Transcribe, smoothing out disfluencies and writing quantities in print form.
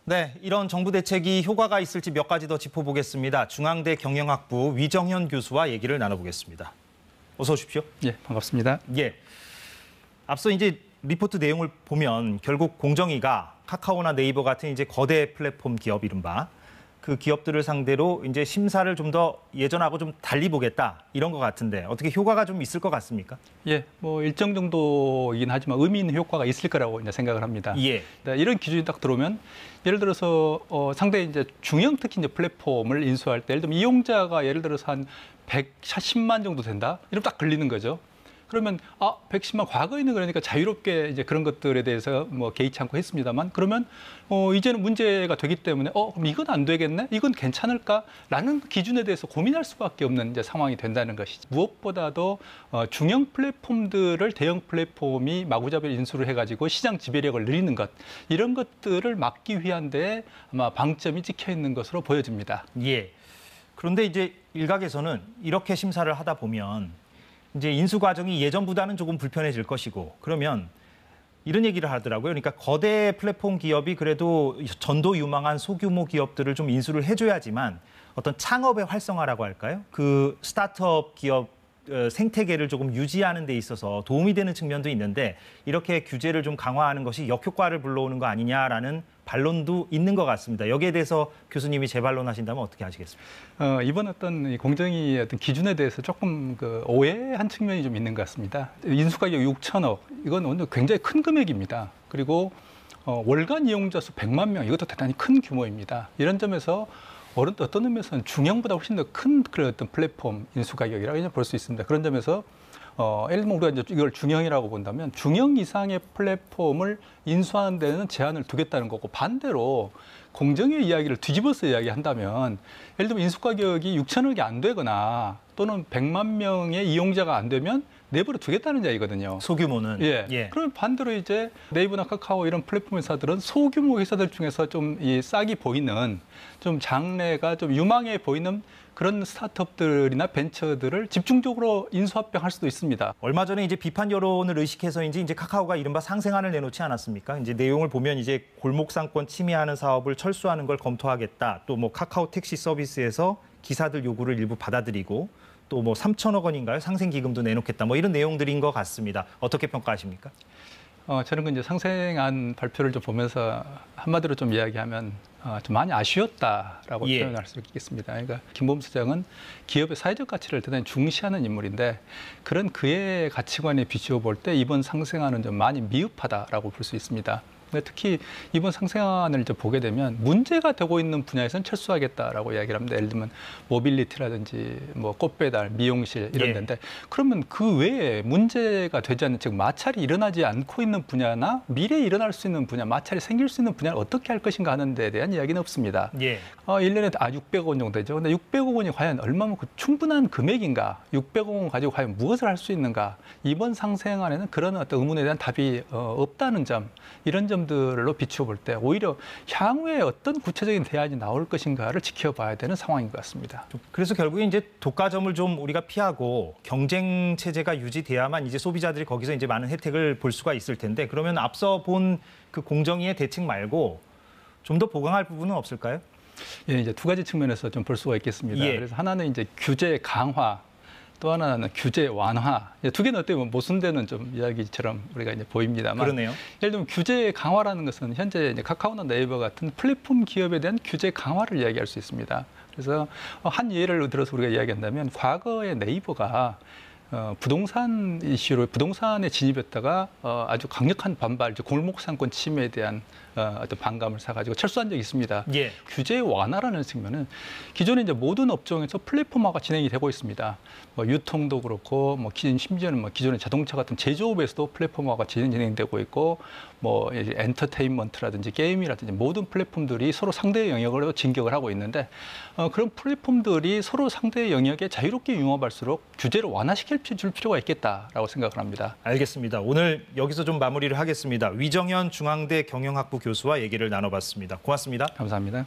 네, 이런 정부 대책이 효과가 있을지 몇 가지 더 짚어보겠습니다. 중앙대 경영학부 위정현 교수와 얘기를 나눠보겠습니다. 어서 오십시오. 예, 반갑습니다. 예, 앞서 이제 리포트 내용을 보면 결국 공정위가 카카오나 네이버 같은 이제 거대 플랫폼 기업 이른바 그 기업들을 상대로 이제 심사를 좀 더 예전하고 좀 달리 보겠다 이런 것 같은데 어떻게 효과가 좀 있을 것 같습니까? 예, 뭐 일정 정도이긴 하지만 의미 있는 효과가 있을 거라고 이제 생각을 합니다. 예. 이런 기준이 딱 들어오면 예를 들어서 상당히 이제 중형 특히 이제 플랫폼을 인수할 때 예를 들면 이용자가 예를 들어서 한 110만 정도 된다 이러면 딱 걸리는 거죠. 그러면 110만 과거에는 그러니까 자유롭게 이제 그런 것들에 대해서 뭐 개의치 않고 했습니다만 그러면 이제는 문제가 되기 때문에 그럼 이건 안 되겠네? 이건 괜찮을까?라는 기준에 대해서 고민할 수밖에 없는 이제 상황이 된다는 것이죠. 무엇보다도 중형 플랫폼들을 대형 플랫폼이 마구잡이로 인수를 해가지고 시장 지배력을 늘리는 것 이런 것들을 막기 위한 데 아마 방점이 찍혀 있는 것으로 보여집니다. 예. 그런데 이제 일각에서는 이렇게 심사를 하다 보면 이제 인수 과정이 예전보다는 조금 불편해질 것이고 그러면 이런 얘기를 하더라고요. 그러니까 거대 플랫폼 기업이 그래도 전도 유망한 소규모 기업들을 좀 인수를 해줘야지만 어떤 창업의 활성화라고 할까요? 그 스타트업 기업 생태계를 조금 유지하는 데 있어서 도움이 되는 측면도 있는데 이렇게 규제를 좀 강화하는 것이 역효과를 불러오는 거 아니냐라는 반론도 있는 것 같습니다. 여기에 대해서 교수님이 재반론하신다면 어떻게 하시겠습니까? 이번 어떤 공정위 어떤 기준에 대해서 조금 오해한 측면이 좀 있는 것 같습니다. 인수가격 6천억 이건 오늘 굉장히 큰 금액입니다. 그리고 월간 이용자 수 100만 명 이것도 대단히 큰 규모입니다. 이런 점에서 어떤 의미에서는 중형보다 훨씬 더 큰 그런 어떤 플랫폼 인수가격이라고 볼 수 있습니다. 그런 점에서 예를 들면 우리가 이제 이걸 중형이라고 본다면 중형 이상의 플랫폼을 인수하는 데는 제한을 두겠다는 거고 반대로 공정위 이야기를 뒤집어서 이야기한다면 예를 들면 인수가격이 6천억이 안 되거나 또는 100만 명의 이용자가 안 되면 내버려 두겠다는 이야기거든요. 소규모는. 예. 그러면 반대로 이제 네이버나 카카오 이런 플랫폼 회사들은 소규모 회사들 중에서 좀 이 싹이 보이는 좀 장래가 좀 유망해 보이는 그런 스타트업들이나 벤처들을 집중적으로 인수합병할 수도 있습니다. 얼마 전에 이제 비판 여론을 의식해서인지 이제 카카오가 이른바 상생안을 내놓지 않았습니까? 이제 내용을 보면 이제 골목상권 침해하는 사업을 철수하는 걸 검토하겠다. 또 뭐 카카오 택시 서비스에서 기사들 요구를 일부 받아들이고 또 뭐 3천억 원인가요? 상생 기금도 내놓겠다. 뭐 이런 내용들인 것 같습니다. 어떻게 평가하십니까? 저는 이제 상생안 발표를 좀 보면서 한마디로 좀 이야기하면 좀 많이 아쉬웠다라고 표현할 수 있겠습니다. 그러니까 김범수 사장은 기업의 사회적 가치를 대단히 중시하는 인물인데 그런 그의 가치관에 비추어 볼 때 이번 상생안은 좀 많이 미흡하다라고 볼 수 있습니다. 특히 이번 상생안을 이제 보게 되면 문제가 되고 있는 분야에서는 철수하겠다라고 이야기를 합니다. 예를 들면 모빌리티라든지 뭐 꽃배달, 미용실 이런 데인데 그러면 그 외에 문제가 되지 않는 즉 마찰이 일어나지 않고 있는 분야나 미래에 일어날 수 있는 분야, 마찰이 생길 수 있는 분야를 어떻게 할 것인가 하는 데에 대한 이야기는 없습니다. 1년에 600억 원 정도 되죠. 근데 600억 원이 과연 얼마만큼 충분한 금액인가? 600억 원 가지고 과연 무엇을 할 수 있는가? 이번 상생안에는 그런 어떤 의문에 대한 답이 없다는 점, 이런 점들로 비추어 볼 때 오히려 향후에 어떤 구체적인 대안이 나올 것인가를 지켜봐야 되는 상황인 것 같습니다. 그래서 결국에 이제 독과점을 좀 우리가 피하고 경쟁 체제가 유지돼야만 이제 소비자들이 거기서 이제 많은 혜택을 볼 수가 있을 텐데 그러면 앞서 본 그 공정위의 대책 말고 좀 더 보강할 부분은 없을까요? 예, 이제 두 가지 측면에서 좀 볼 수가 있겠습니다. 그래서 하나는 이제 규제 강화, 또 하나는 규제 완화. 두 개는 어떻게 보면 모순되는 좀 이야기처럼 우리가 이제 보입니다만. 그러네요. 예를 들면 규제 강화라는 것은 현재 이제 카카오나 네이버 같은 플랫폼 기업에 대한 규제 강화를 이야기할 수 있습니다. 그래서 한 예를 들어서 우리가 이야기한다면 과거에 네이버가 부동산 이슈로 부동산에 진입했다가 아주 강력한 반발, 골목상권 침해에 대한 어떤 반감을 사가지고 철수한 적이 있습니다. 규제 완화라는 측면은 기존에 이제 모든 업종에서 플랫폼화가 진행이 되고 있습니다. 뭐 유통도 그렇고, 뭐 심지어는 뭐 기존의 자동차 같은 제조업에서도 플랫폼화가 진행되고 있고, 뭐 엔터테인먼트라든지 게임이라든지 모든 플랫폼들이 서로 상대의 영역으로 진격을 하고 있는데 그런 플랫폼들이 서로 상대의 영역에 자유롭게 융합할수록 규제를 완화시킬 줄 필요가 있겠다라고 생각을 합니다. 알겠습니다. 오늘 여기서 좀 마무리를 하겠습니다. 위정현 중앙대 경영학부 교수와 얘기를 나눠봤습니다. 고맙습니다. 감사합니다.